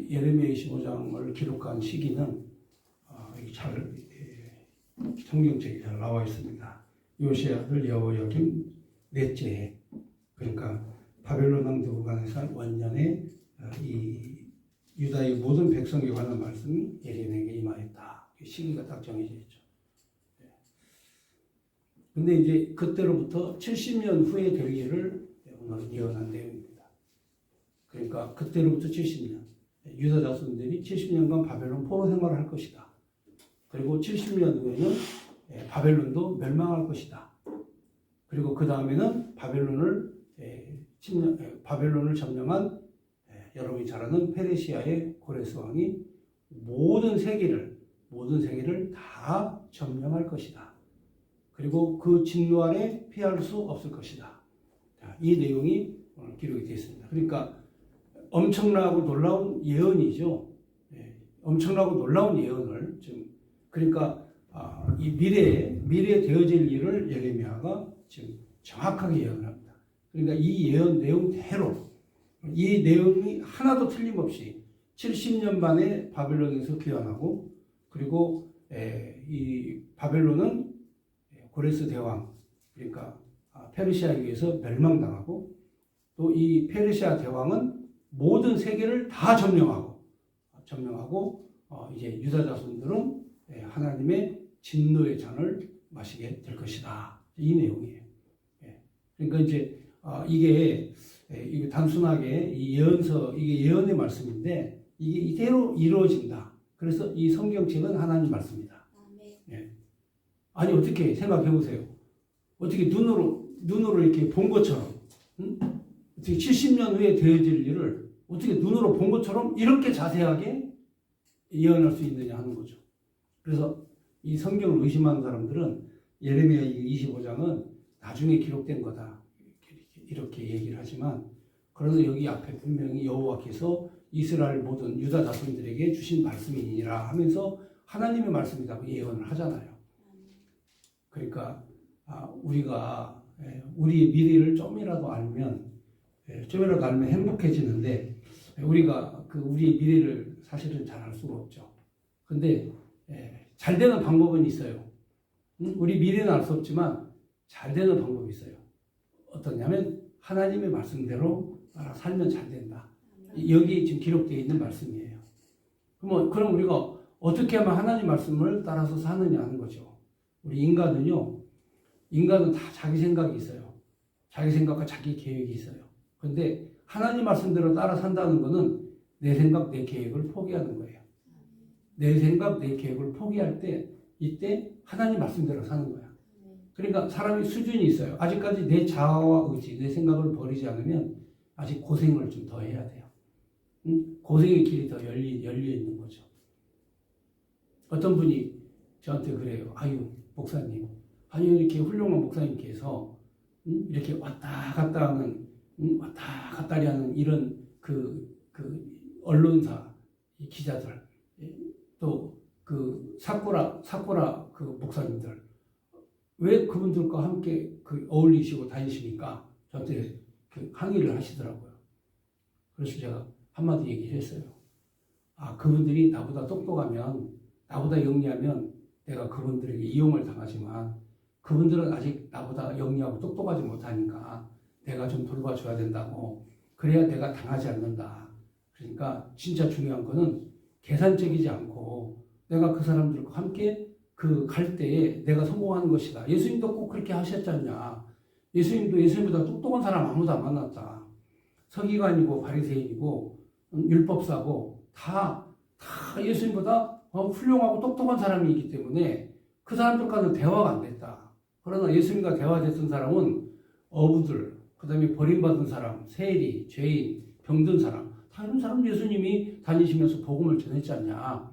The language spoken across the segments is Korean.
이 예레미야 25장을 기록한 시기는 잘 성경책에 잘 나와 있습니다. 요시야 아들 여호야김 넷째 해, 그러니까 바벨론 왕 느부갓네살 원년에 이 유다의 모든 백성에 관한 말씀이 예레미야에게 임하였다. 시기가 딱 정해져 있죠. 근데 이제 그때로부터 70년 후에 될 일을 오늘 예언한 내용입니다. 그러니까 그때로부터 70년, 유다 자손들이 70년간 바벨론 포로 생활을 할 것이다. 그리고 70년 후에는 바벨론도 멸망할 것이다. 그리고 그 다음에는 바벨론을 점령한 여러분이 잘 아는 페르시아의 고레스 왕이 모든 세계를 다 점령할 것이다. 그리고 그 진노 아래 피할 수 없을 것이다. 이 내용이 오늘 기록이 되어 있습니다. 그러니까 엄청나고 놀라운 예언이죠. 엄청나고 놀라운 예언을 지금, 그러니까 이 미래에 되어질 일을 예레미야가 지금 정확하게 예언을 합니다. 그러니까 이 예언 내용대로 이 내용이 하나도 틀림없이 70년 만에 바벨론에서 귀환하고, 그리고 이 바벨론은 고레스 대왕, 그러니까 페르시아에 의해서 멸망당하고, 또 이 페르시아 대왕은 모든 세계를 다 점령하고 이제 유다 자손들은 하나님의 진노의 잔을 마시게 될 것이다. 이 내용이에요. 그러니까 이제 이게 단순하게 이 이게 예언의 말씀인데 이게 이대로 이루어진다. 그래서 이 성경책은 하나님 말씀이다. 아니 어떻게 생각해 보세요. 어떻게 눈으로 이렇게 본 것처럼, 어떻게 70년 후에 되어질 일을 어떻게 눈으로 본 것처럼 이렇게 자세하게 예언할 수 있느냐 하는 거죠. 그래서 이 성경을 의심하는 사람들은 예레미야 25장은 나중에 기록된 거다 이렇게 얘기를 하지만, 그러나 여기 앞에 분명히 여호와께서 이스라엘 모든 유다 자손들에게 주신 말씀이니라 하면서 하나님의 말씀이라고 예언을 하잖아요. 그러니까 우리가 우리의 미래를 좀이라도 알면 행복해지는데, 우리가 우리의 미래를 사실은 잘 알 수가 없죠. 근데 잘 되는 방법은 있어요. 우리 미래는 알 수 없지만 잘 되는 방법이 있어요. 어떠냐면 하나님의 말씀대로 살면 잘 된다. 여기 지금 기록되어 있는 말씀이에요. 그럼 우리가 어떻게 하면 하나님 말씀을 따라서 사느냐 하는 거죠. 우리 인간은 다 자기 생각이 있어요. 자기 생각과 자기 계획이 있어요. 그런데 하나님 말씀대로 따라 산다는 것은 내 생각, 내 계획을 포기하는 거예요. 내 생각, 내 계획을 포기할 때 이때 하나님 말씀대로 사는 거야. 그러니까 사람이 수준이 있어요. 아직까지 내 자아와 의지, 내 생각을 버리지 않으면 아직 고생을 좀 더 해야 돼요. 고생의 길이 더 열려 있는 거죠. 어떤 분이 저한테 그래요. 아유, 목사님. 아니, 이렇게 훌륭한 목사님께서 이렇게 왔다 갔다 하는, 왔다 갔다 하는 이런 언론사, 기자들, 또 사쿠라 목사님들, 왜 그분들과 함께 어울리시고 다니시니까 저한테 항의를 하시더라고요. 그래서 제가 한마디 얘기를 했어요. 그분들이 나보다 똑똑하면, 나보다 영리하면 내가 그분들에게 이용을 당하지만, 그분들은 아직 나보다 영리하고 똑똑하지 못하니까 내가 좀 돌봐줘야 된다고. 그래야 내가 당하지 않는다. 그러니까 진짜 중요한 거는 계산적이지 않고 내가 그 사람들과 함께 갈 때에 내가 성공하는 것이다. 예수님도 꼭 그렇게 하셨잖냐. 예수님보다 똑똑한 사람 아무도 안 만났다. 서기관이고 바리새인이고 율법사고 다 예수님보다 훌륭하고 똑똑한 사람이 있기 때문에 그 사람들과는 대화가 안 됐다. 그러나 예수님과 대화됐던 사람은 어부들, 그 다음에 버림받은 사람, 세리, 죄인, 병든 사람, 다 이런 사람 예수님이 다니시면서 복음을 전했지 않냐.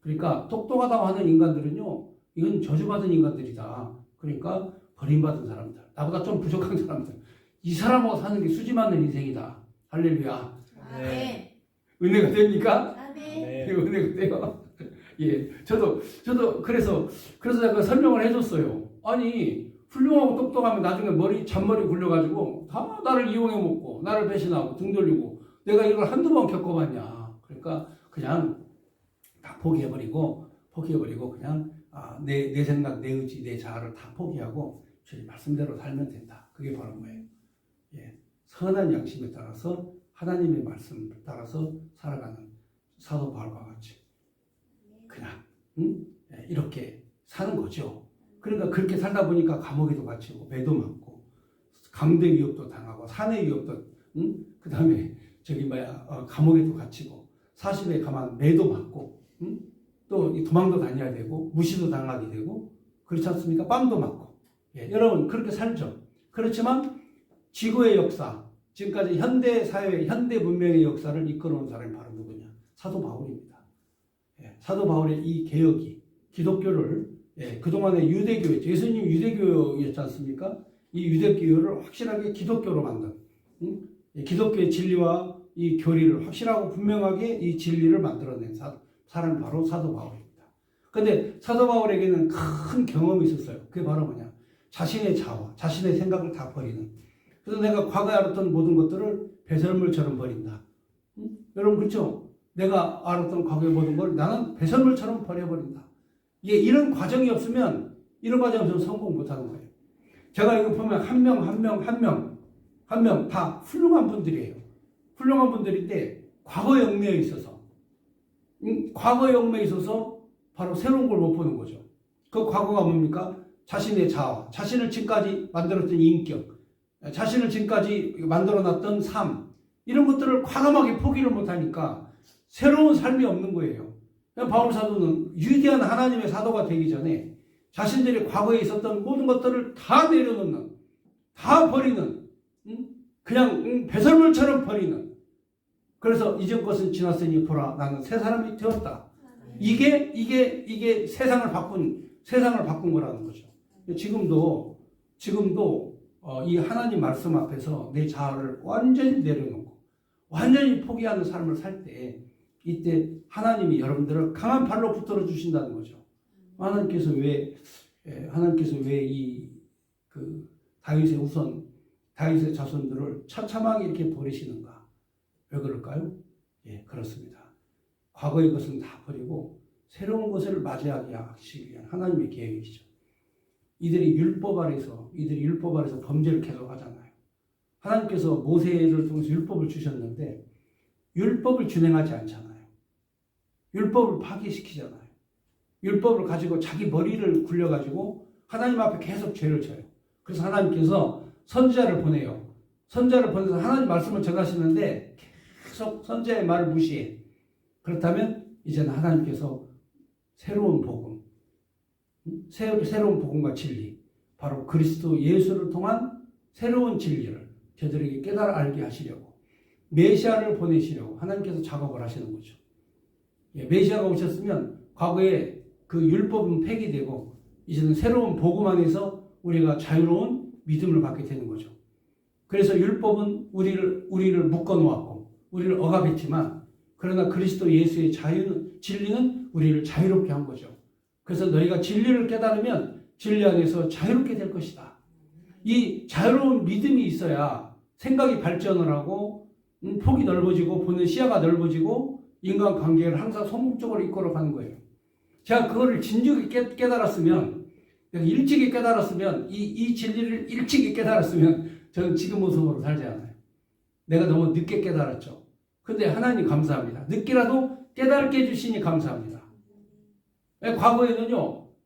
그러니까 똑똑하다고 하는 인간들은요, 이건 저주받은 인간들이다. 그러니까 버림받은 사람들, 나보다 좀 부족한 사람들, 이 사람하고 사는 게 수지 맞는 인생이다. 할렐루야. 네. 은혜가 됩니까? 네. 은혜가 돼요. 예, 저도 그래서 제가 설명을 해줬어요. 아니, 훌륭하고 똑똑하면 나중에 잔머리 굴려가지고 다 나를 이용해 먹고 나를 배신하고 등 돌리고, 내가 이걸 한두 번 겪어봤냐. 그러니까 그냥 다 포기해버리고 그냥 내 생각, 내 의지, 내 자아를 다 포기하고 주님 말씀대로 살면 된다. 그게 바로 뭐예요? 예, 선한 양심에 따라서 하나님의 말씀을 따라서 살아가는 사도 바울과 같이 그냥 예, 이렇게 사는 거죠. 그러니까 그렇게 살다 보니까 감옥에도 갇히고 매도 맞고 강대 위협도 당하고 산의 위협도 그 다음에 감옥에도 갇히고 40에 가만 매도 맞고 또 도망도 다녀야 되고 무시도 당하게 되고 그렇지 않습니까? 뺨도 맞고 예, 여러분 그렇게 살죠. 그렇지만 지구의 역사 지금까지 현대 사회 현대 문명의 역사를 이끌어온 사람이 바로 누구냐? 사도 바울입니다. 예, 사도 바울의 이 개혁이 기독교를 예, 그동안의 유대교 예수님 유대교였지 않습니까? 이 유대교를 확실하게 기독교로 만든 기독교의 진리와 이 교리를 확실하고 분명하게 이 진리를 만들어낸 사람이 바로 사도 바울입니다. 그런데 사도 바울에게는 큰 경험이 있었어요. 그게 바로 뭐냐? 자신의 자아, 자신의 생각을 다 버리는. 그래서 내가 과거에 알았던 모든 것들을 배설물처럼 버린다. 여러분 그렇죠? 내가 알았던 과거의 모든 걸 나는 배설물처럼 버려버린다. 이런 과정이 없으면 이런 과정이 없으면 성공 못하는 거예요. 제가 이거 보면 한 명 다 훌륭한 분들이에요. 훌륭한 분들인데 과거 영매에 있어서 바로 새로운 걸 못 보는 거죠. 그 과거가 뭡니까? 자신의 자아, 자신을 지금까지 만들었던 인격, 자신을 지금까지 만들어놨던 삶 이런 것들을 과감하게 포기를 못하니까 새로운 삶이 없는 거예요. 바울 사도는 위대한 하나님의 사도가 되기 전에 자신들이 과거에 있었던 모든 것들을 다 내려놓는, 다 버리는, 그냥 배설물처럼 버리는. 그래서 이전 것은 지났으니 보라 나는 새 사람이 되었다. 이게 세상을 바꾼 거라는 거죠. 지금도 이 하나님 말씀 앞에서 내 자아를 완전히 내려놓고 완전히 포기하는 삶을 살 때 이때 하나님이 여러분들을 강한 발로 붙들어 주신다는 거죠. 하나님께서 왜 다윗의 자손들을 처참하게 이렇게 버리시는가? 왜 그럴까요? 예, 그렇습니다. 과거의 것은 다 버리고 새로운 것을 맞이하게 하시기 위한 하나님의 계획이죠. 이들이 율법 아래서 범죄를 계속하잖아요. 하나님께서 모세를 통해서 율법을 주셨는데 율법을 준행하지 않잖아요. 율법을 파괴시키잖아요. 율법을 가지고 자기 머리를 굴려가지고 하나님 앞에 계속 죄를 져요. 그래서 하나님께서 선지자를 보내요. 선지자를 보내서 하나님 말씀을 전하시는데 계속 선지자의 말을 무시해. 그렇다면 이제는 하나님께서 새로운 복음, 새로운 복음과 진리, 바로 그리스도 예수를 통한 새로운 진리를 저들에게 깨달아 알게 하시려고 메시아를 보내시려고 하나님께서 작업을 하시는 거죠. 메시아가 오셨으면 과거에 그 율법은 폐기되고 이제는 새로운 복음 안에서 우리가 자유로운 믿음을 갖게 되는 거죠. 그래서 율법은 우리를 묶어놓았고 우리를 억압했지만 그러나 그리스도 예수의 진리는 우리를 자유롭게 한 거죠. 그래서 너희가 진리를 깨달으면 진리 안에서 자유롭게 될 것이다. 이 자유로운 믿음이 있어야 생각이 발전을 하고 폭이 넓어지고 보는 시야가 넓어지고 인간관계를 항상 성공적으로 이끌어가는 거예요. 제가 그거를 진즉에 깨달았으면 일찍이 깨달았으면 이 진리를 일찍이 깨달았으면 저는 지금 모습으로 살지 않아요. 내가 너무 늦게 깨달았죠. 근데 하나님 감사합니다. 늦게라도 깨달게 해주시니 감사합니다.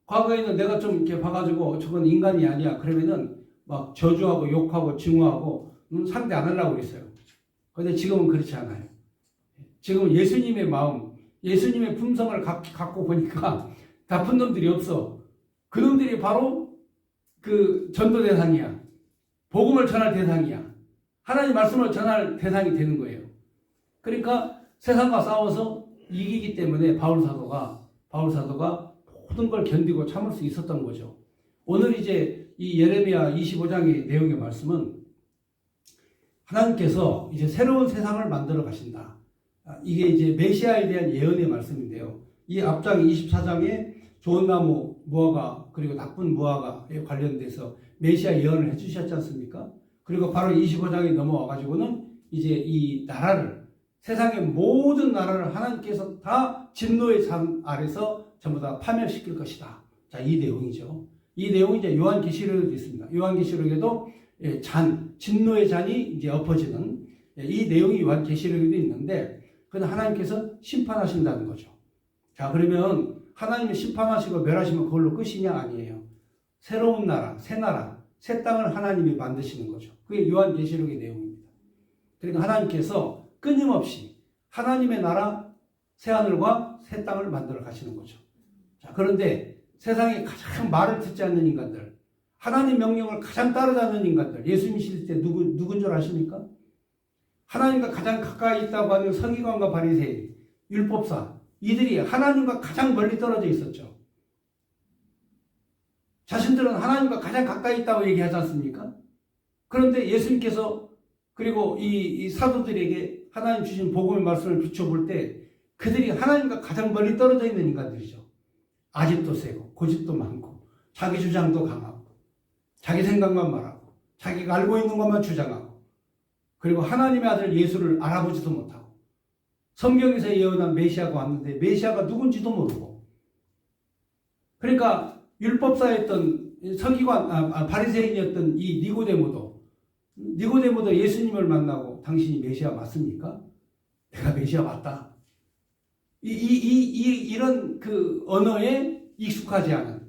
과거에는 내가 좀 이렇게 봐가지고 저건 인간이 아니야. 그러면은 막 저주하고 욕하고 증오하고 상대 안 하려고 그랬어요. 근데 지금은 그렇지 않아요. 지금은 예수님의 마음, 예수님의 품성을 갖고 보니까 나쁜 놈들이 없어. 그 놈들이 바로 그 전도 대상이야. 복음을 전할 대상이야. 하나님 말씀을 전할 대상이 되는 거예요. 그러니까 세상과 싸워서 이기기 때문에 바울 사도가 모든 걸 견디고 참을 수 있었던 거죠. 오늘 이제 이 예레미야 25장의 내용의 말씀은 하나님께서 이제 새로운 세상을 만들어 가신다. 이게 이제 메시아에 대한 예언의 말씀인데요. 이 앞장 24장에 좋은 나무 무화과 그리고 나쁜 무화과에 관련돼서 메시아 예언을 해주셨지 않습니까? 그리고 바로 25장에 넘어와 가지고는 이제 이 나라를 세상의 모든 나라를 하나님께서 다 진노의 잔 아래서 전부 다 파멸시킬 것이다. 자, 이 내용이죠. 이 내용이 이제 요한계시록에도 있습니다. 요한계시록에도 진노의 잔이 이제 엎어지는 이 내용이 요한계시록에도 있는데, 그건 하나님께서 심판하신다는 거죠. 자, 그러면 하나님이 심판하시고 멸하시면 그걸로 끝이냐? 아니에요. 새로운 나라, 새 땅을 하나님이 만드시는 거죠. 그게 요한계시록의 내용입니다. 그러니까 하나님께서 끊임없이 하나님의 나라, 새하늘과 새 땅을 만들어 가시는 거죠. 자, 그런데 세상에 가장 말을 듣지 않는 인간들, 하나님 명령을 가장 따르지 않는 인간들, 예수 믿을 때 누군 줄 아십니까? 하나님과 가장 가까이 있다고 하는 서기관과 바리새인, 율법사, 이들이 하나님과 가장 멀리 떨어져 있었죠. 자신들은 하나님과 가장 가까이 있다고 얘기하지 않습니까? 그런데 예수님께서 그리고 이 사도들에게 하나님 주신 복음의 말씀을 비춰볼 때 그들이 하나님과 가장 멀리 떨어져 있는 인간들이죠. 아집도 세고 고집도 많고 자기 주장도 강하고 자기 생각만 말하고 자기가 알고 있는 것만 주장하고, 그리고 하나님의 아들 예수를 알아보지도 못하고, 성경에서 예언한 메시아가 왔는데 메시아가 누군지도 모르고, 그러니까 율법사였던 바리새인이었던 이 니고데모도 예수님을 만나고 당신이 메시아 맞습니까? 내가 메시아 맞다. 이런 그 언어에 익숙하지 않은,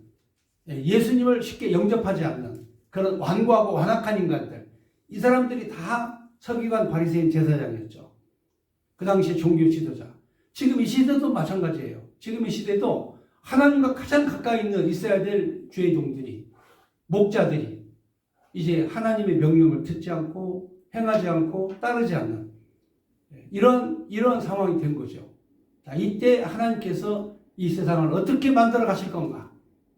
예수님을 쉽게 영접하지 않는 그런 완고하고 완악한 인간들, 이 사람들이 다 서기관, 바리새인, 제사장이었죠. 그 당시에 종교 지도자. 지금 이 시대도 마찬가지예요. 지금 이 시대도 하나님과 가장 가까이 있어야 될 주의 종들이, 목자들이 이제 하나님의 명령을 듣지 않고 행하지 않고 따르지 않는 이런 상황이 된 거죠. 자, 이때 하나님께서 이 세상을 어떻게 만들어 가실 건가?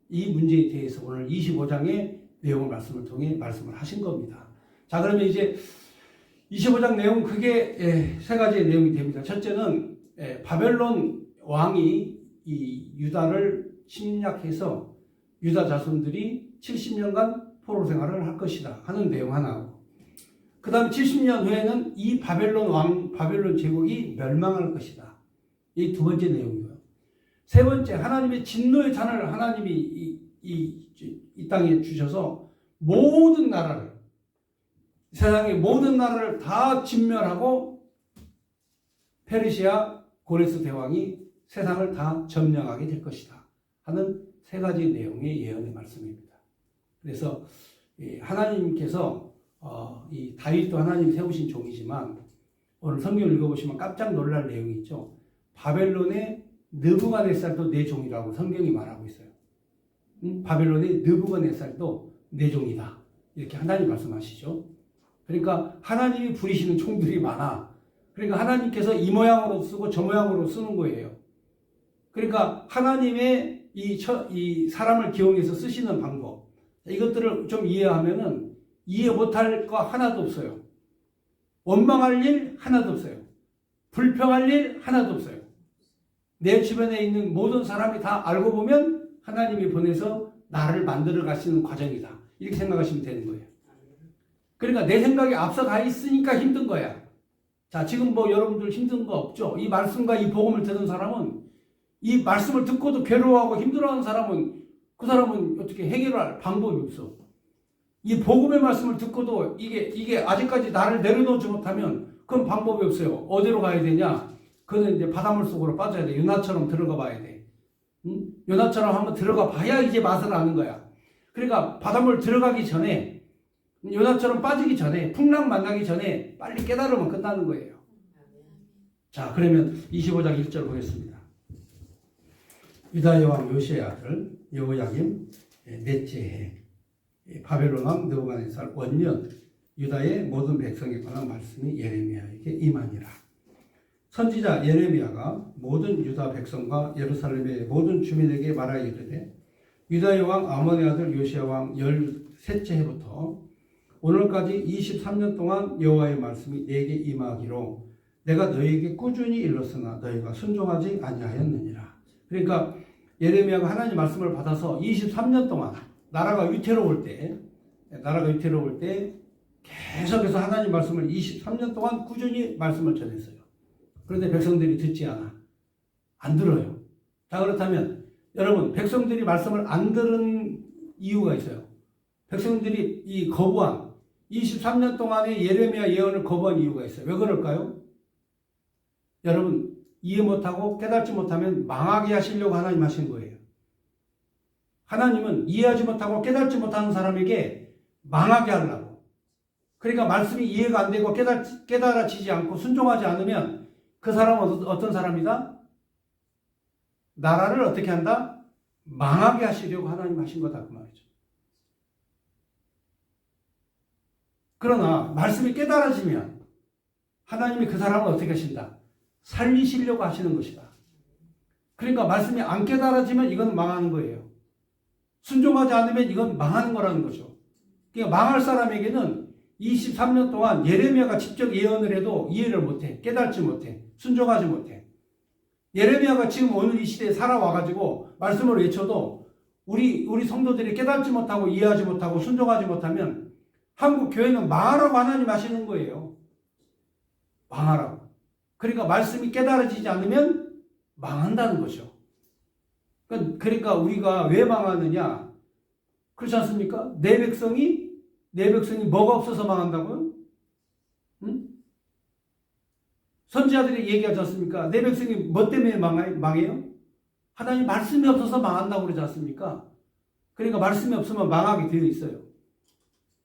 이 문제에 대해서 오늘 25장의 내용을 말씀을 통해 말씀을 하신 겁니다. 자, 그러면 이제 25장 내용, 그게 세 가지의 내용이 됩니다. 첫째는 바벨론 왕이 이 유다를 침략해서 유다 자손들이 70년간 포로 생활을 할 것이다 하는 내용 하나고, 그 다음 70년 후에는 이 바벨론 제국이 멸망할 것이다. 이 두 번째 내용이고요. 세 번째, 하나님의 진노의 잔을 하나님이 이 땅에 주셔서 모든 나라를, 세상의 모든 나라를 다 진멸하고 페르시아 고레스 대왕이 세상을 다 점령하게 될 것이다 하는 세 가지 내용의 예언의 말씀입니다. 그래서 하나님께서 이 다윗도 하나님이 세우신 종이지만 오늘 성경을 읽어보시면 깜짝 놀랄 내용이 있죠. 바벨론의 느부갓네살도 내 종이라고 성경이 말하고 있어요. 바벨론의 느부갓네살도 내 종이다, 이렇게 하나님 말씀하시죠. 그러니까 하나님이 부리시는 총들이 많아. 그러니까 하나님께서 이 모양으로 쓰고 저 모양으로 쓰는 거예요. 그러니까 하나님의 이 사람을 기용해서 쓰시는 방법, 이것들을 좀 이해하면은 이해 못할 거 하나도 없어요. 원망할 일 하나도 없어요. 불평할 일 하나도 없어요. 내 주변에 있는 모든 사람이 다 알고 보면 하나님이 보내서 나를 만들어 가시는 과정이다, 이렇게 생각하시면 되는 거예요. 그러니까 내 생각이 앞서가 있으니까 힘든 거야. 자, 지금 뭐 여러분들 힘든 거 없죠? 이 말씀과 이 복음을 듣는 사람은, 이 말씀을 듣고도 괴로워하고 힘들어하는 사람은, 그 사람은 어떻게 해결할 방법이 없어. 이 복음의 말씀을 듣고도 이게 아직까지 나를 내려놓지 못하면 그건 방법이 없어요. 어디로 가야 되냐? 그거는 이제 바닷물 속으로 빠져야 돼. 요나처럼 들어가 봐야 돼. 요나처럼 한번 들어가 봐야 이제 맛을 아는 거야. 그러니까 바닷물 들어가기 전에, 요나처럼 빠지기 전에, 풍랑 만나기 전에 빨리 깨달으면 끝나는 거예요. 자, 그러면 25장 1절 보겠습니다. 유다의 왕 요시의 아들 여호야김 넷째 해, 바벨론 왕 느부갓네살 원년, 유다의 모든 백성에 관한 말씀이 예레미야에게 임하니라. 선지자 예레미야가 모든 유다 백성과 예루살렘의 모든 주민에게 말하여 이르되, 유다의 왕 아몬의 아들 요시야 왕 13째 해부터 오늘까지 23년 동안 여호와의 말씀이 내게 임하기로 내가 너희에게 꾸준히 일렀으나 너희가 순종하지 아니하였느니라. 그러니까 예레미야가 하나님 말씀을 받아서 23년 동안 나라가 위태로울 때 계속해서 하나님 말씀을 23년 동안 꾸준히 말씀을 전했어요. 그런데 백성들이 듣지 않아. 안 들어요. 자, 그렇다면 여러분, 백성들이 말씀을 안 들은 이유가 있어요. 백성들이 이 거부한 23년 동안의 예레미야 예언을 거부한 이유가 있어요. 왜 그럴까요? 여러분, 이해 못하고 깨닫지 못하면 망하게 하시려고 하나님 하신 거예요. 하나님은 이해하지 못하고 깨닫지 못하는 사람에게 망하게 하려고. 그러니까 말씀이 이해가 안 되고 깨달아지지 않고 순종하지 않으면 그 사람은 어떤 사람이다? 나라를 어떻게 한다? 망하게 하시려고 하나님 하신 거다 그 말이죠. 그러나 말씀이 깨달아지면 하나님이 그 사람을 어떻게 하신다? 살리시려고 하시는 것이다. 그러니까 말씀이 안 깨달아지면 이건 망하는 거예요. 순종하지 않으면 이건 망하는 거라는 거죠. 그러니까 망할 사람에게는 23년 동안 예레미야가 직접 예언을 해도 이해를 못해. 깨닫지 못해. 순종하지 못해. 예레미야가 지금 오늘 이 시대에 살아와가지고 말씀을 외쳐도 우리 성도들이 깨닫지 못하고 이해하지 못하고 순종하지 못하면 한국 교회는 망하라고 하나님 하시는 거예요. 망하라고. 그러니까 말씀이 깨달아지지 않으면 망한다는 거죠. 그러니까 우리가 왜 망하느냐? 그렇지 않습니까? 내 백성이 뭐가 없어서 망한다고요? 응? 선지자들이 얘기하지 않습니까? 내 백성이 뭐 때문에 망해요? 하나님 말씀이 없어서 망한다고 그러지 않습니까? 그러니까 말씀이 없으면 망하게 되어 있어요.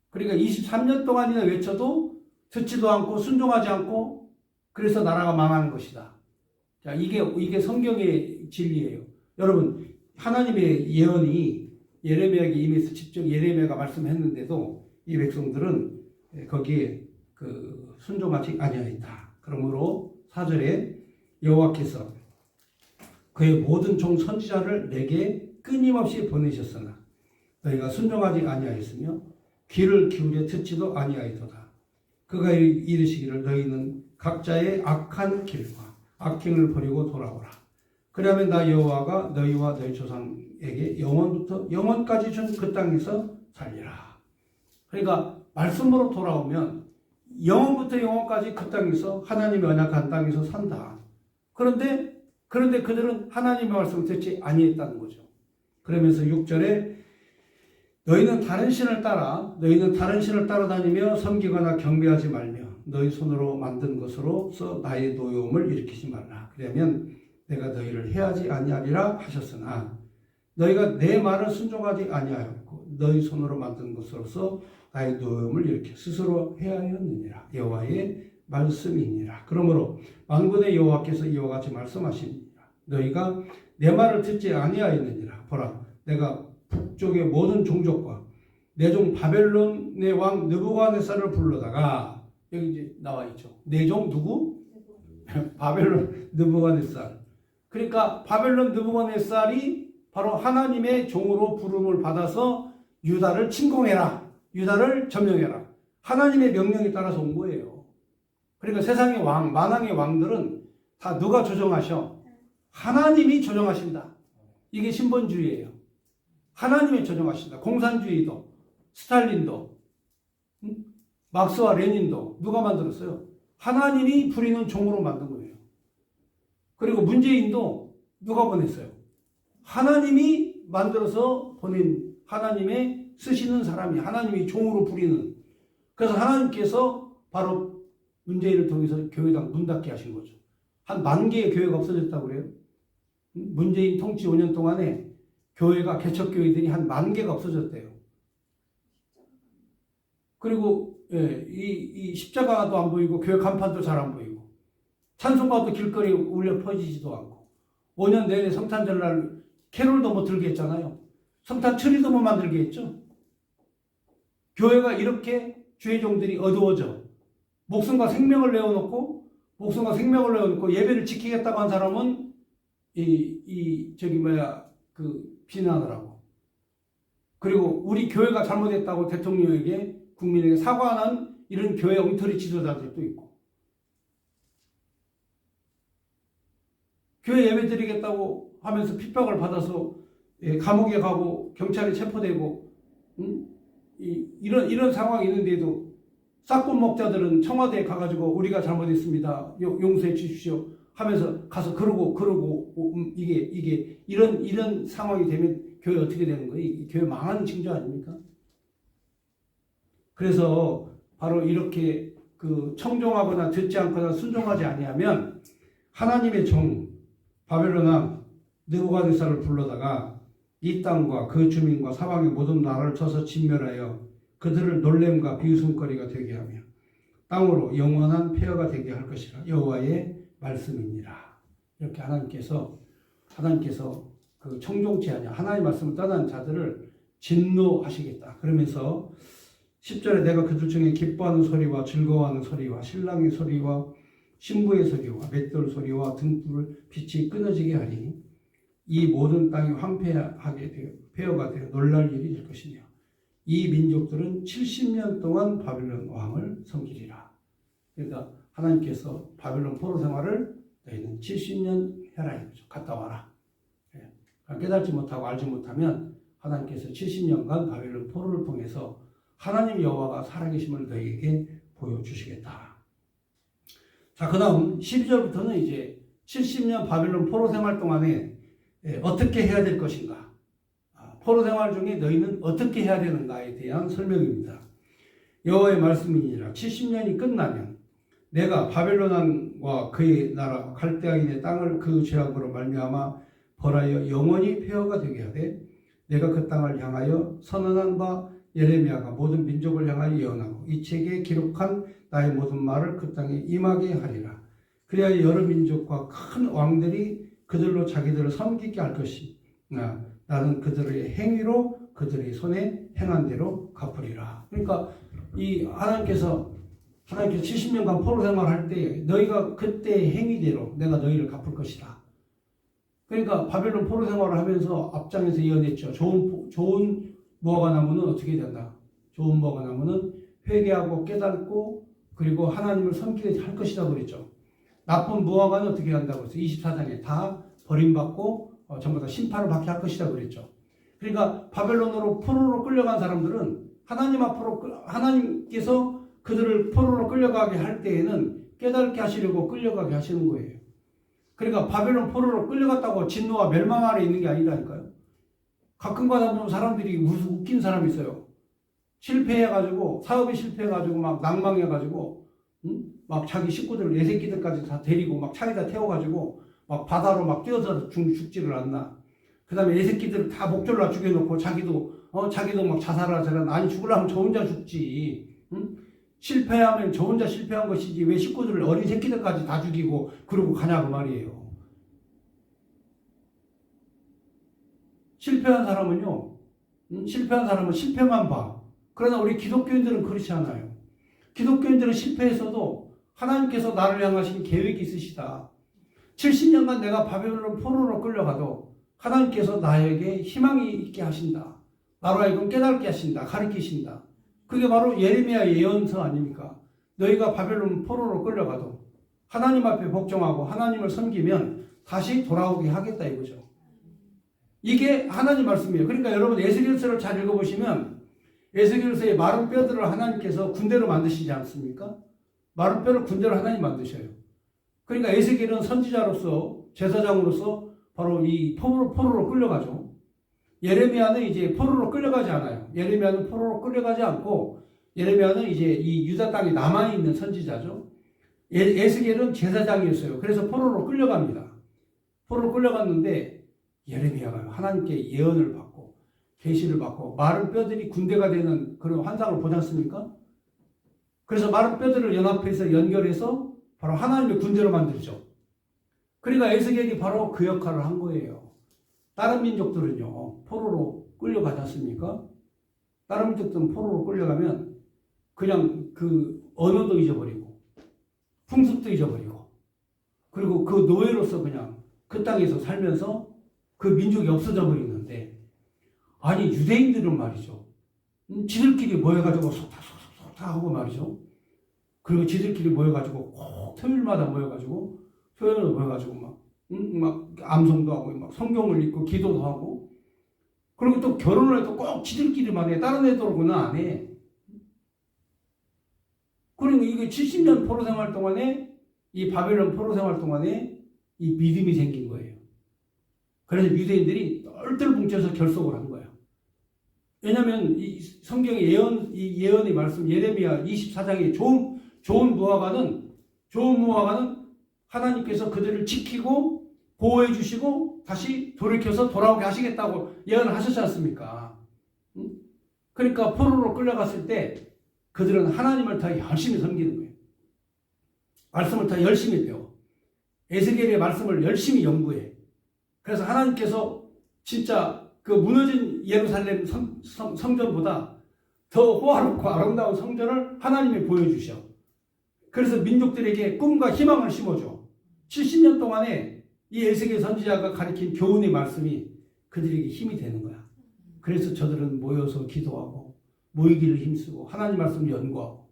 그러니까 23년 동안이나 외쳐도 듣지도 않고 순종하지 않고 그래서 나라가 망하는 것이다. 자, 이게 성경의 진리예요. 여러분, 하나님의 예언이 예레미야에게 임해서 직접 예레미야가 말씀했는데도 이 백성들은 거기에 순종하지 아니하였다. 그러므로 4절에 여호와께서 그의 모든 종 선지자를 내게 끊임없이 보내셨으나 너희가 순종하지 아니하였으며 귀를 기울여 듣지도 아니하였도다. 그가 이르시기를 너희는 각자의 악한 길과 악행을 버리고 돌아오라. 그러면 나 여호와가 너희와 너희 조상에게 영원부터 영원까지 준 그 땅에서 살리라. 그러니까 말씀으로 돌아오면 영원부터 영원까지 그 땅에서 하나님의 언약한 땅에서 산다. 그런데 그들은 하나님의 말씀을 듣지 아니했다는 거죠. 그러면서 6절에 너희는 다른 신을 따라다니며 섬기거나 경배하지 말며 너희 손으로 만든 것으로서 나의 노여움을 일으키지 말라. 그러면 내가 너희를 해하지 아니하리라 하셨으나 너희가 내 말을 순종하지 아니하였고 너희 손으로 만든 것으로서 나의 노여움을 일으켜 스스로 해하였느니라. 여호와의 말씀이니라. 그러므로 만군의 여호와께서 이와 같이 말씀하시니라. 너희가 내 말을 듣지 아니하였느니라. 보라, 내가 북쪽의 모든 종족과 내 종 바벨론의 왕 느부갓네살을 불러다가 여기 이제 나와 있죠. 내 종 누구? 바벨론 느부갓네살. 그러니까 바벨론 느부갓네살이 바로 하나님의 종으로 부름을 받아서 유다를 침공해라. 유다를 점령해라. 하나님의 명령에 따라서 온 거예요. 그러니까 세상의 왕, 만왕의 왕들은 다 누가 조정하셔? 하나님이 조정하신다. 이게 신본주의예요. 하나님이 조정하신다. 공산주의도, 스탈린도, 막스와 레닌도 누가 만들었어요? 하나님이 부리는 종으로 만든 거예요. 그리고 문재인도 누가 보냈어요? 하나님이 만들어서 보낸 하나님의 쓰시는 사람이 하나님이 종으로 부리는. 그래서 하나님께서 바로 문재인을 통해서 교회당 문 닫게 하신 거죠. 한 10,000개의 교회가 없어졌다고 그래요. 문재인 통치 5년 동안에 교회가 개척교회들이 한 10,000개가 없어졌대요. 그리고 이 십자가도 안 보이고 교회 간판도 잘 안 보이고 찬송가도 길거리에 울려 퍼지지도 않고 5년 내내 성탄절날 캐롤도 못 들게 했잖아요. 성탄 트리도 못 만들게 했죠. 교회가 이렇게 주의 종들이 어두워져 목숨과 생명을 내어놓고 예배를 지키겠다고 한 사람은 비난을 하고 그리고 우리 교회가 잘못했다고 대통령에게 국민에게 사과하는 이런 교회 엉터리 지도자들도 있고 교회 예배 드리겠다고 하면서 핍박을 받아서 감옥에 가고 경찰에 체포되고 이런 상황이 있는데도 싹군 목자들은 청와대에 가가지고 우리가 잘못했습니다. 용서해 주십시오 하면서 가서 그러고 이게 이런 상황이 되면 교회 어떻게 되는 거예요? 교회 망하는 징조 아닙니까? 그래서 바로 이렇게 그 청종하거나 듣지 않거나 순종하지 아니하면 하나님의 종 바벨론 왕 느부갓네살을 불러다가 이 땅과 그 주민과 사방의 모든 나라를 쳐서 진멸하여 그들을 놀램과 비웃음거리가 되게 하며 땅으로 영원한 폐허가 되게 할 것이라 여호와의 말씀이니라. 이렇게 하나님께서 그 청종치 아니야 하나님 말씀을 떠난 자들을 진노하시겠다. 그러면서 10절에 내가 그들 중에 기뻐하는 소리와 즐거워하는 소리와 신랑의 소리와 신부의 소리와 맷돌 소리와 등불 빛이 끊어지게 하니 이 모든 땅이 황폐하게 되어 폐허가 되어 놀랄 일이 될 것이며 이 민족들은 70년 동안 바벨론 왕을 섬기리라. 그러니까 하나님께서 바벨론 포로 생활을 너희는 70년 해라 이거죠. 갔다 와라. 깨닫지 못하고 알지 못하면 하나님께서 70년간 바벨론 포로를 통해서 하나님 여호와가 살아계심을 너희에게 보여주시겠다. 자, 그 다음 12절부터는 이제 70년 바벨론 포로 생활 동안에 어떻게 해야 될 것인가, 포로 생활 중에 너희는 어떻게 해야 되는가에 대한 설명입니다. 여호와의 말씀이니라. 70년이 끝나면 내가 바벨론 왕과 그의 나라 갈대아인의 땅을 그 죄악으로 말미암아 벌하여 영원히 폐허가 되게 하되 내가 그 땅을 향하여 선언한 바 예레미야가 모든 민족을 향하여 예언하고 이 책에 기록한 나의 모든 말을 그 땅에 임하게 하리라. 그래야 여러 민족과 큰 왕들이 그들로 자기들을 섬기게 할 것이 나는 그들의 행위로 그들의 손에 행한 대로 갚으리라. 그러니까 이 하나님께서 70년간 포로 생활할 때 너희가 그때의 행위대로 내가 너희를 갚을 것이다. 그러니까 바벨론 포로 생활을 하면서 앞장에서 예언했죠. 좋은 무화과 나무는 어떻게 된다? 좋은 무화과 나무는 회개하고 깨닫고 그리고 하나님을 섬기게 할 것이다 그랬죠. 나쁜 무화과는 어떻게 한다고 했어요? 24장에 다 버림받고 전부 다 심판을 받게 할 것이다 그랬죠. 그러니까 바벨론으로 포로로 끌려간 사람들은 하나님 앞으로 하나님께서 그들을 포로로 끌려가게 할 때에는 깨닫게 하시려고 끌려가게 하시는 거예요. 그러니까 바벨론 포로로 끌려갔다고 진노와 멸망 아래 있는 게 아니라니까요. 가끔가다 보면 사람들이 웃긴 사람이 있어요. 실패해가지고 사업이 실패해가지고 막 낭망해가지고 막 자기 식구들 애새끼들까지 다 데리고 막 차에다 태워가지고 막 바다로 막 뛰어서 죽지를 않나. 그 다음에 애새끼들을 다 목졸라 죽여놓고 자기도 막 자살하잖아. 아니 죽으려면 저 혼자 죽지. 실패하면 저 혼자 실패한 것이지 왜 식구들을 어린 새끼들까지 다 죽이고 그러고 가냐고 말이에요. 실패한 사람은 실패만 봐. 그러나 우리 기독교인들은 그렇지 않아요. 기독교인들은 실패했어도 하나님께서 나를 향하신 계획이 있으시다. 70년간 내가 바벨론 포로로 끌려가도 하나님께서 나에게 희망이 있게 하신다. 나로 하여금 깨닫게 하신다. 가르치신다. 그게 바로 예레미야 예언서 아닙니까? 너희가 바벨론 포로로 끌려가도 하나님 앞에 복종하고 하나님을 섬기면 다시 돌아오게 하겠다 이거죠. 이게 하나님 말씀이에요. 그러니까 여러분 에스겔서를 잘 읽어보시면 에스겔서의 마른 뼈들을 하나님께서 군대로 만드시지 않습니까? 마른 뼈를 군대로 하나님 만드셔요. 그러니까 에스겔은 선지자로서 제사장으로서 바로 이 포로로 끌려가죠. 예레미야는 이제 포로로 끌려가지 않아요. 예레미야는 포로로 끌려가지 않고 예레미야는 이제 이 유다 땅에 남아있는 선지자죠. 에스겔은 제사장이었어요. 그래서 포로로 끌려갑니다. 포로로 끌려갔는데 예레미야가 하나님께 예언을 받고 계시를 받고 마른 뼈들이 군대가 되는 그런 환상을 보지 않습니까? 그래서 마른 뼈들을 연합해서 연결해서 바로 하나님의 군대로 만들죠. 그러니까 에스겔이 바로 그 역할을 한 거예요. 다른 민족들은요 포로로 끌려가지 않습니까? 다른 민족들은 포로로 끌려가면 그냥 그 언어도 잊어버리고 풍습도 잊어버리고 그리고 그 노예로서 그냥 그 땅에서 살면서 그 민족이 없어져 버리는데 아니 유대인들은 말이죠. 지들끼리 모여가지고 속닥속닥 하고 말이죠. 그리고 지들끼리 모여가지고 꼭 토요일마다 모여가지고 토요일에 모여가지고 막 암송도 하고 막 성경을 읽고 기도도 하고 그리고 또 결혼을 해도 꼭 지들끼리만 해. 다른 애들하고는 안 해. 그러니까 이게 70년 포로 생활 동안에 이 바벨론 포로 생활 동안에 이 믿음이 생긴 거예요. 그래서 유대인들이 똘똘 뭉쳐서 결속을 한 거예요. 왜냐하면 이 성경의 이 예언의 말씀 예레미야 24장의 좋은 무화과는 하나님께서 그들을 지키고 보호해 주시고 다시 돌이켜서 돌아오게 하시겠다고 예언을 하셨지 않습니까? 그러니까 포로로 끌려갔을 때 그들은 하나님을 더 열심히 섬기는 거예요. 말씀을 더 열심히 배워. 에스겔의 말씀을 열심히 연구해. 그래서 하나님께서 진짜 그 무너진 예루살렘 성전보다 더 호화롭고 아름다운 성전을 하나님이 보여주셔. 그래서 민족들에게 꿈과 희망을 심어줘. 70년 동안에 이 에스겔 선지자가 가리킨 교훈의 말씀이 그들에게 힘이 되는 거야. 그래서 저들은 모여서 기도하고 모이기를 힘쓰고 하나님 말씀을 연구하고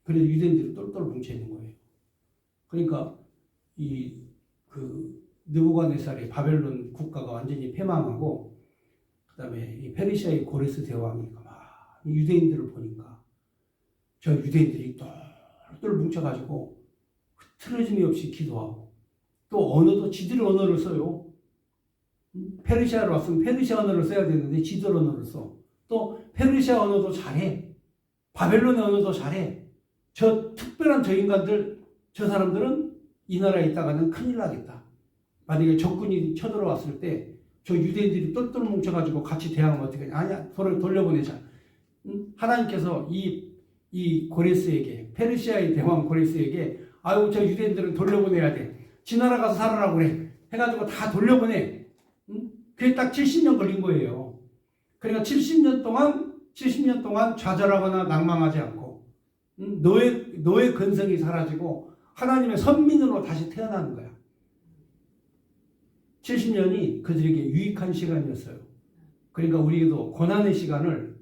그래서 유대인들이 똘똘 뭉쳐 있는 거예요. 그러니까 느부갓네살의 바벨론 국가가 완전히 패망하고 그다음에 이 페르시아의 고레스 대왕이 막 유대인들을 보니까 저 유대인들이 똘똘 뭉쳐가지고 틀어짐이 없이 기도하고 또 언어도 지들 언어를 써요. 페르시아로 왔으면 페르시아 언어를 써야 되는데 지들 언어를 써. 또 페르시아 언어도 잘해. 바벨론의 언어도 잘해. 저 특별한 저 인간들, 저 사람들은 이 나라에 있다가는 큰일 나겠다. 만약에 적군이 쳐들어왔을 때 저 유대인들이 똘똘 뭉쳐가지고 같이 대항하면 어떻게 하냐. 아니야. 돌려보내자. 하나님께서 이 고레스에게 페르시아의 대왕 고레스에게 아유 저 유대인들은 돌려보내야 돼. 지 나라 가서 살아라고 그래. 해가지고 다 돌려보내. 그게 딱 70년 걸린 거예요. 그러니까 70년 동안 좌절하거나 낭망하지 않고 노예 근성이 사라지고 하나님의 선민으로 다시 태어나는 거야. 70년이 그들에게 유익한 시간이었어요. 그러니까 우리도 고난의 시간을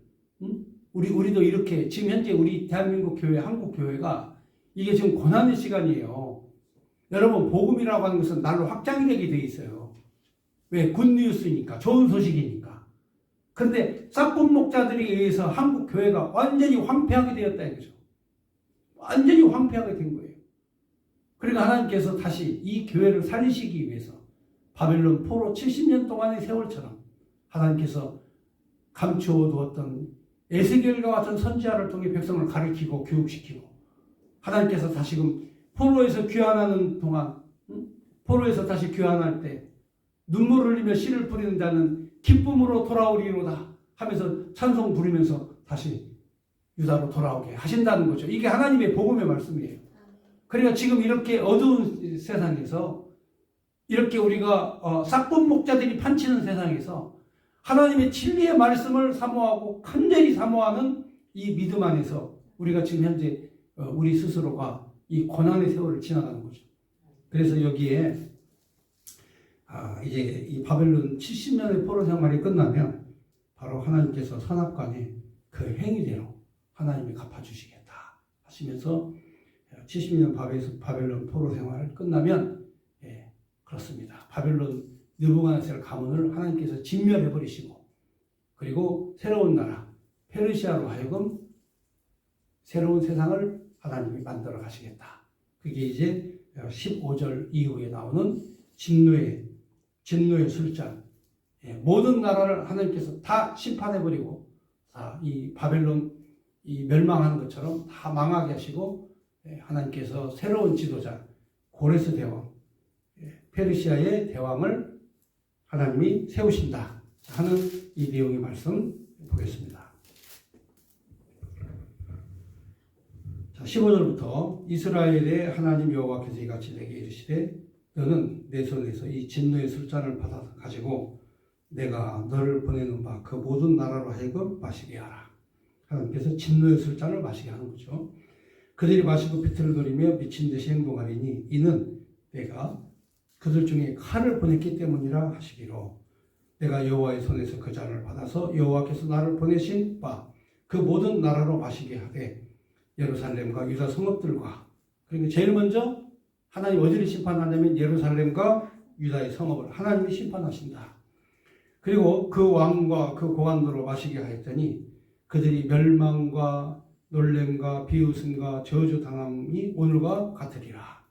우리도 이렇게 지금 현재 우리 대한민국 교회, 한국 교회가 이게 지금 고난의 시간이에요. 여러분 복음이라고 하는 것은 날로 확장이 되게 돼 있어요. 왜? 굿뉴스니까 좋은 소식이니까. 그런데 싹군 목자들에 의해서 한국 교회가 완전히 황폐하게 되었다 이거죠. 완전히 황폐하게 된 거예요. 그러니까 하나님께서 다시 이 교회를 살리시기 위해서 바벨론 포로 70년 동안의 세월처럼 하나님께서 감추어 두었던 에스겔과 같은 선지자를 통해 백성을 가르치고 교육시키고 하나님께서 다시금 포로에서 귀환하는 동안 포로에서 다시 귀환할 때 눈물을 흘리며 씨를 뿌리는 자는 기쁨으로 돌아오리로다 하면서 찬송 부르면서 다시 유다로 돌아오게 하신다는 거죠. 이게 하나님의 복음의 말씀이에요. 그러니까 지금 이렇게 어두운 세상에서 이렇게 우리가 싹본 목자들이 판치는 세상에서 하나님의 진리의 말씀을 사모하고 간절히 사모하는 이 믿음 안에서 우리가 지금 현재 우리 스스로가 이 고난의 세월을 지나가는 거죠. 그래서 여기에 이제 이 바벨론 70년의 포로 생활이 끝나면 바로 하나님께서 선악간에 그 행위대로 하나님이 갚아주시겠다 하시면서 70년 바벨론 포로 생활 끝나면 그렇습니다. 바벨론 느부갓네살 가문을 하나님께서 진멸해 버리시고 그리고 새로운 나라 페르시아로 하여금 새로운 세상을 하나님이 만들어 가시겠다. 그게 이제 15절 이후에 나오는 진노의 술잔. 모든 나라를 하나님께서 다 심판해 버리고 이 바벨론 이 멸망하는 것처럼 다 망하게 하시고 하나님께서 새로운 지도자 고레스 대왕 페르시아의 대왕을 하나님이 세우신다 하는 이 내용의 말씀 보겠습니다. 자, 15절부터 이스라엘의 하나님 여호와께서 이같이 내게 이르시되 너는 내 손에서 이 진노의 술잔을 받아 가지고 내가 너를 보내는 바 그 모든 나라로 하여금 마시게 하라. 하나님께서 진노의 술잔을 마시게 하는 거죠. 그들이 마시고 비틀을 노리며 미친 듯이 행동하리니 이는 내가 그들 중에 칼을 보냈기 때문이라 하시기로 내가 여호와의 손에서 그 잔을 받아서 여호와께서 나를 보내신 바 그 모든 나라로 마시게 하되 예루살렘과 유다 성읍들과 그러니까 제일 먼저 하나님 어디를 심판하냐면 예루살렘과 유다의 성읍을 하나님이 심판하신다. 그리고 그 왕과 그 고관도로 마시게 하였더니 그들이 멸망과 놀램과 비웃음과 저주당함이 오늘과 같으리라.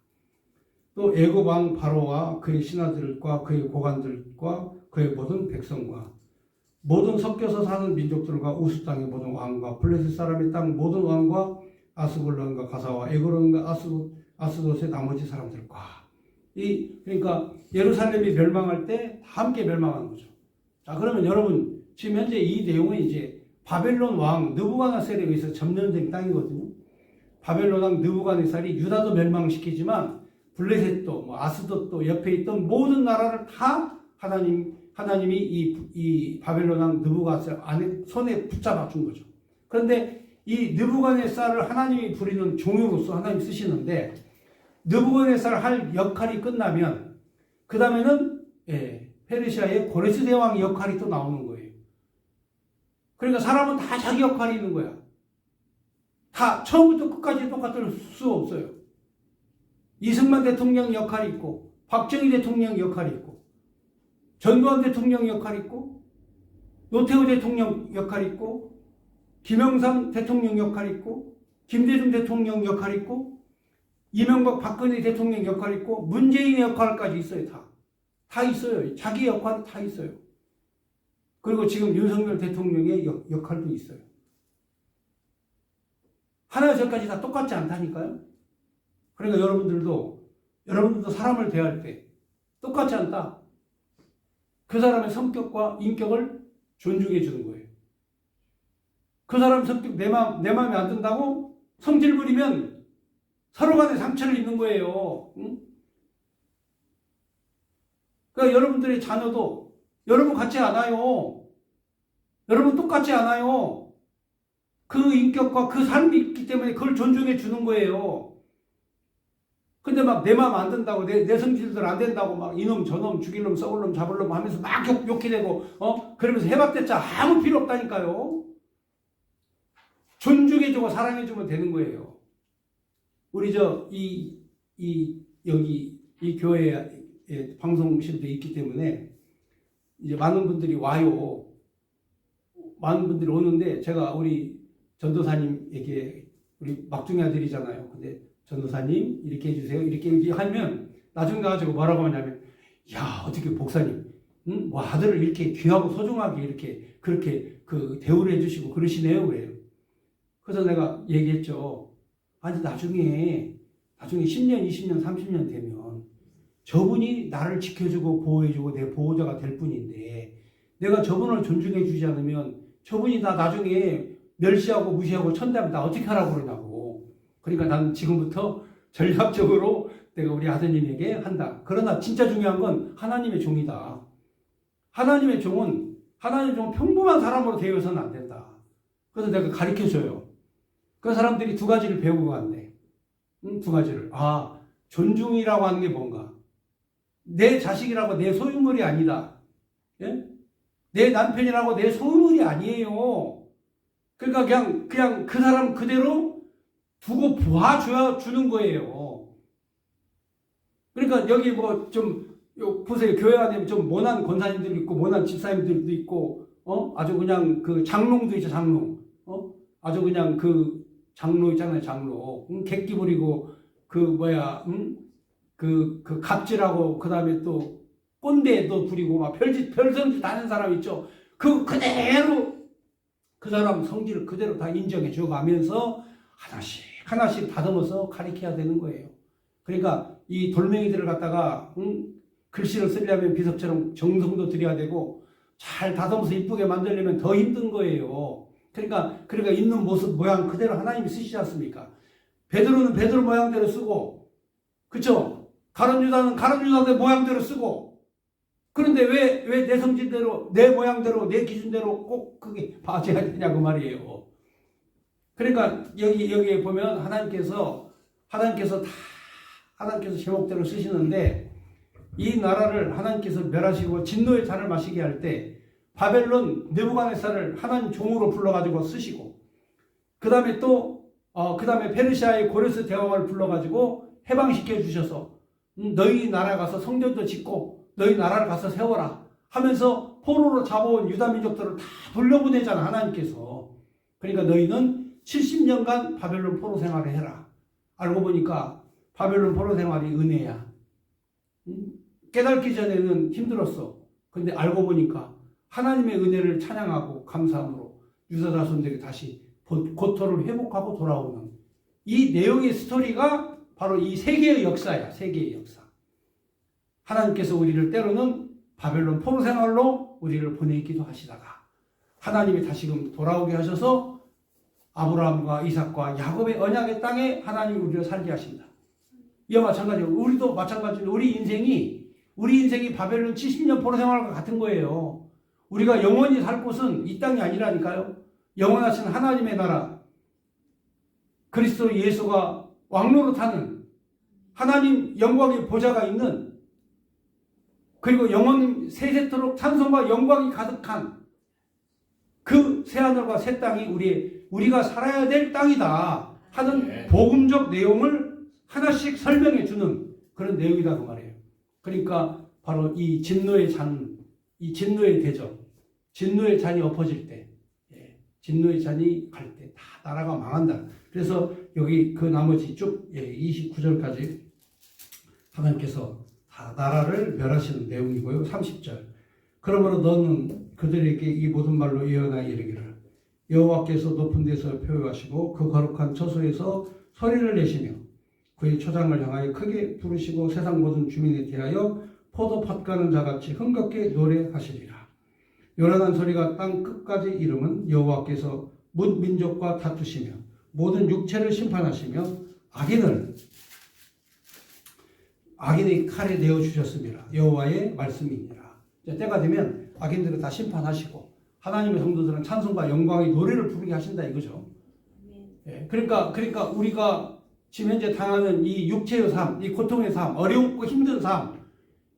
또 애굽 왕 바로와 그의 신하들과 그의 고관들과 그의 모든 백성과 모든 섞여서 사는 민족들과 우스 땅의 모든 왕과 블레셋 사람의 땅 모든 왕과 아스글론과 가사와 에그론과 아스돗의 나머지 사람들과 그러니까 예루살렘이 멸망할 때 함께 멸망하는 거죠. 자, 그러면 여러분 지금 현재 이 내용은 이제 바벨론 왕 느부갓네살에 의해서 점령된 땅이거든요. 바벨론 왕 느부갓네살이 유다도 멸망시키지만 블레셋도 뭐 아스돗도 옆에 있던 모든 나라를 다 하나님이 이 바벨론 왕 느부갓네살 안에 손에 붙잡아 준 거죠. 그런데 이 느부갓네살을 하나님이 부리는 종으로서 하나님 쓰시는데 느부갓네살 할 역할이 끝나면 그 다음에는 페르시아의 고레스 대왕 역할이 또 나오는 거예요. 그러니까 사람은 다 자기 역할이 있는 거야. 다 처음부터 끝까지 똑같을 수 없어요. 이승만 대통령 역할이 있고 박정희 대통령 역할이 있고 전두환 대통령 역할이 있고 노태우 대통령 역할이 있고 김영삼 대통령 역할이 있고 김대중 대통령 역할이 있고 이명박 박근혜 대통령 역할이 있고 문재인의 역할까지 있어요. 다 있어요. 자기 역할이 다 있어요. 그리고 지금 윤석열 대통령의 역할도 있어요. 하나의 절까지 다 똑같지 않다니까요. 그러니까 여러분들도 사람을 대할 때 똑같지 않다. 그 사람의 성격과 인격을 존중해 주는 거예요. 그 사람 성격 내 마음에 안 든다고 성질 부리면 서로 간에 상처를 입는 거예요. 응? 그러니까 여러분들의 자녀도 여러분 같지 않아요. 여러분 똑같지 않아요. 그 인격과 그 삶이 있기 때문에 그걸 존중해 주는 거예요. 근데 막 내 마음 안 든다고 내 성질들 안 된다고 막 이놈 저놈 죽일 놈 썩을 놈 잡을 놈 하면서 막 욕해 대고 그러면서 해봤댔자 아무 필요 없다니까요. 존중해주고 사랑해주면 되는 거예요. 우리 여기 이 교회에 방송실도 있기 때문에 이제 많은 분들이 와요. 많은 분들이 오는데 제가 우리 전도사님에게 우리 막둥이 아들이잖아요. 근데 전도사님 이렇게 해주세요. 이렇게 하면 나중에 가지고 뭐라고 하냐면 야 어떻게 목사님 뭐 아들을 이렇게 귀하고 소중하게 이렇게 그렇게 그 대우를 해주시고 그러시네요. 그래요. 그래서 내가 얘기했죠. 아니 나중에 10년, 20년, 30년 되면 저분이 나를 지켜주고 보호해주고 내 보호자가 될 뿐인데 내가 저분을 존중해 주지 않으면 저분이 나 나중에 멸시하고 무시하고 천대하면 나 어떻게 하라고 그러냐고. 그러니까 나는 지금부터 전략적으로 내가 우리 아드님에게 한다. 그러나 진짜 중요한 건 하나님의 종이다. 하나님의 종은 평범한 사람으로 되어서는 안 된다. 그래서 내가 가르쳐줘요. 그 사람들이 두 가지를 배우고 갔네. 두 가지를. 존중이라고 하는 게 뭔가. 내 자식이라고 내 소유물이 아니다. 예? 내 남편이라고 내 소유물이 아니에요. 그러니까 그냥 그 사람 그대로 두고 봐주는 거예요. 그러니까 여기 뭐 좀 보세요. 교회 안에 좀 모난 권사님들도 있고 모난 집사님들도 있고 아주 그냥 그 장롱도 있죠. 장롱. 아주 그냥 그 장로 있잖아요. 장로. 객기 부리고 그 갑질하고 그다음에 또 꼰대도 부리고 막 별성짓 하는 사람 있죠. 그대로 그 사람 성질을 그대로 다 인정해 줘가면서 하나씩 다듬어서 가르쳐야 되는 거예요. 그러니까 이 돌멩이들을 갖다가 글씨를 쓰려면 비석처럼 정성도 들여야 되고 잘 다듬어서 이쁘게 만들려면 더 힘든 거예요. 그러니까 있는 모습 모양 그대로 하나님이 쓰시지 않습니까? 베드로는 베드로 모양대로 쓰고, 그렇죠? 가룟 유다는 가룟 유다의 모양대로 쓰고. 그런데 왜 내 성질대로 내 모양대로 내 기준대로 꼭 그게 봐줘야 되냐고 말이에요. 그러니까 여기에 보면 하나님께서 제목대로 쓰시는데 이 나라를 하나님께서 멸하시고 진노의 잔을 마시게 할 때 바벨론 느부갓네살을 하나님 종으로 불러가지고 쓰시고 그 다음에 페르시아의 고레스 대왕을 불러가지고 해방시켜 주셔서 너희 나라 가서 성전도 짓고 너희 나라를 가서 세워라 하면서 포로로 잡아온 유다 민족들을 다 돌려보내잖아 하나님께서. 그러니까 너희는 70년간 바벨론 포로 생활을 해라. 알고 보니까 바벨론 포로 생활이 은혜야. 깨닫기 전에는 힘들었어. 근데 알고 보니까 하나님의 은혜를 찬양하고 감사함으로 유다 자손들이 다시 고토를 회복하고 돌아오는 이 내용의 스토리가 바로 이 세계의 역사야. 세계의 역사. 하나님께서 우리를 때로는 바벨론 포로 생활로 우리를 보내기도 하시다가 하나님이 다시금 돌아오게 하셔서 아브라함과 이삭과 야곱의 언약의 땅에 하나님이 우리를 살게 하신다. 이와 마찬가지로 우리도 마찬가지로 우리 인생이 바벨론 70년 포로 생활과 같은 거예요. 우리가 영원히 살 곳은 이 땅이 아니라니까요. 영원하신 하나님의 나라, 그리스도 예수가 왕노릇하는 하나님 영광의 보좌가 있는, 그리고 영원 세세토록 찬송과 영광이 가득한 그 새하늘과 새 땅이 우리가 살아야 될 땅이다 하는 복음적 내용을 하나씩 설명해 주는 그런 내용이다 그 말이에요. 그러니까 바로 이 진노의 잔, 이 진노의 대적, 진노의 잔이 엎어질 때, 진노의 잔이 갈 때 다 나라가 망한다. 그래서 여기 그 나머지 쭉 29절까지 하나님께서 다 나라를 멸하시는 내용이고요. 30절. 그러므로 너는 그들에게 이 모든 말로 예언하여 이르기를 여호와께서 높은 데서 표효하시고 그 거룩한 처소에서 소리를 내시며 그의 초장을 향하여 크게 부르시고 세상 모든 주민에 대하여 포도팥 가는 자같이 흥겹게 노래하시리라. 요란한 소리가 땅 끝까지 이름은 여호와께서 뭇 민족과 다투시며 모든 육체를 심판하시며 악인의 칼에 내어주셨습니다. 여호와의 말씀이니라. 때가 되면 악인들은 다 심판하시고 하나님의 성도들은 찬송과 영광의 노래를 부르게 하신다 이거죠. 그러니까 우리가 지금 현재 당하는 이 육체의 삶, 이 고통의 삶, 어렵고 힘든 삶,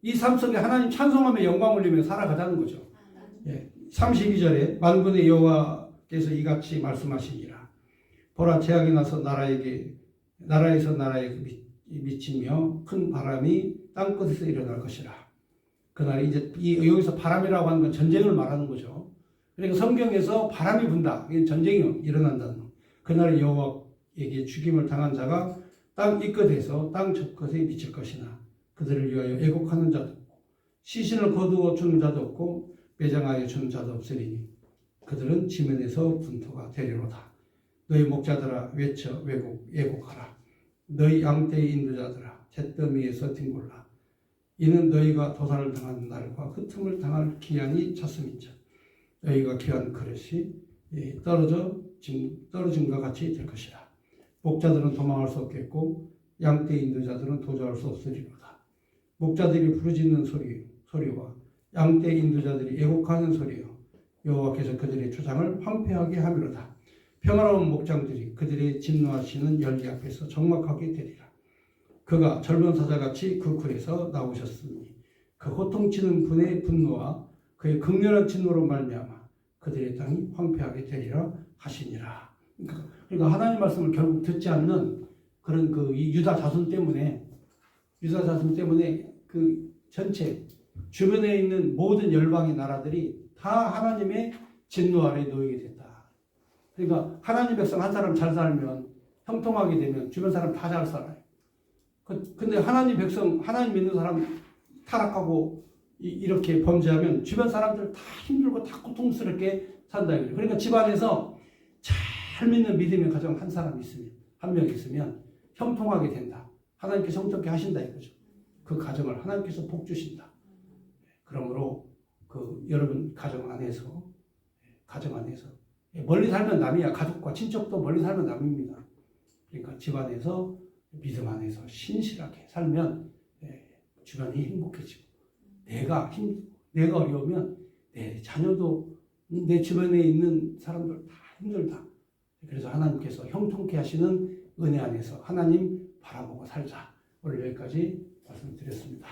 이 삶 속에 하나님 찬송하며 영광 올리며 살아가자는 거죠. 32절에 만군의 여호와께서 이같이 말씀하시니라. 보라, 재앙이 나서 나라에서 나라에 미치며 큰 바람이 땅끝에서 일어날 것이라. 그날 이제 여기서 바람이라고 하는 건 전쟁을 말하는 거죠. 그러니까 성경에서 바람이 분다. 이게 전쟁이 일어난다는 거. 그날 여호와에게 죽임을 당한 자가 땅 이 끝에서 땅 저 끝에 미칠 것이나 그들을 위하여 애곡하는 자도 없고 시신을 거두어 주는 자도 없고 매장하여 주는 자도 없으리니 그들은 지면에서 분토가 되리로다. 너희 목자들아 외쳐 애곡하라. 너희 양떼의 인도자들아 잿더미에서 뒹굴라. 이는 너희가 도산을 당하는 날과 그 틈을 당할 기한이 찼음인즉 너희가 귀한 그릇이 떨어짐과 같이 될 것이라. 목자들은 도망할 수 없겠고 양떼의 인도자들은 도저할 수 없으리로다. 목자들이 부르짖는 소리와 양떼의 인도자들이 애곡하는 소리요 여호와께서 그들의 초장을 황폐하게 하미로다. 평화로운 목장들이 그들의 진노하시는 열기 앞에서 적막하게 되리라. 그가 젊은 사자같이 그 굴에서 나오셨으니 그 호통치는 분의 분노와 그의 극렬한 진노로 말미암아 그들의 땅이 황폐하게 되리라 하시니라. 그러니까 하나님 말씀을 결국 듣지 않는 그런 이 유다 자손 때문에 그 전체 주변에 있는 모든 열방의 나라들이 다 하나님의 진노 아래 놓이게 됐다. 그러니까 하나님 백성 한 사람 잘 살면 형통하게 되면 주변 사람 다 잘 살아요. 근데 하나님 백성, 하나님 믿는 사람 타락하고 이렇게 범죄하면 주변 사람들 다 힘들고 다 고통스럽게 산다. 그러니까 집안에서 잘 믿는 믿음의 가정 한 명 있으면 형통하게 된다. 하나님께서 형통케 하신다 이거죠. 그 가정을 하나님께서 복 주신다. 그러므로 여러분 가정 안에서 멀리 살면 남이야. 가족과 친척도 멀리 살면 남입니다. 그러니까 집안에서 믿음 안에서 신실하게 살면 주변이 행복해지고 내가 어려우면 내 자녀도 내 주변에 있는 사람들 다 힘들다. 그래서 하나님께서 형통케 하시는 은혜 안에서 하나님 바라보고 살자. 오늘 여기까지 말씀드렸습니다.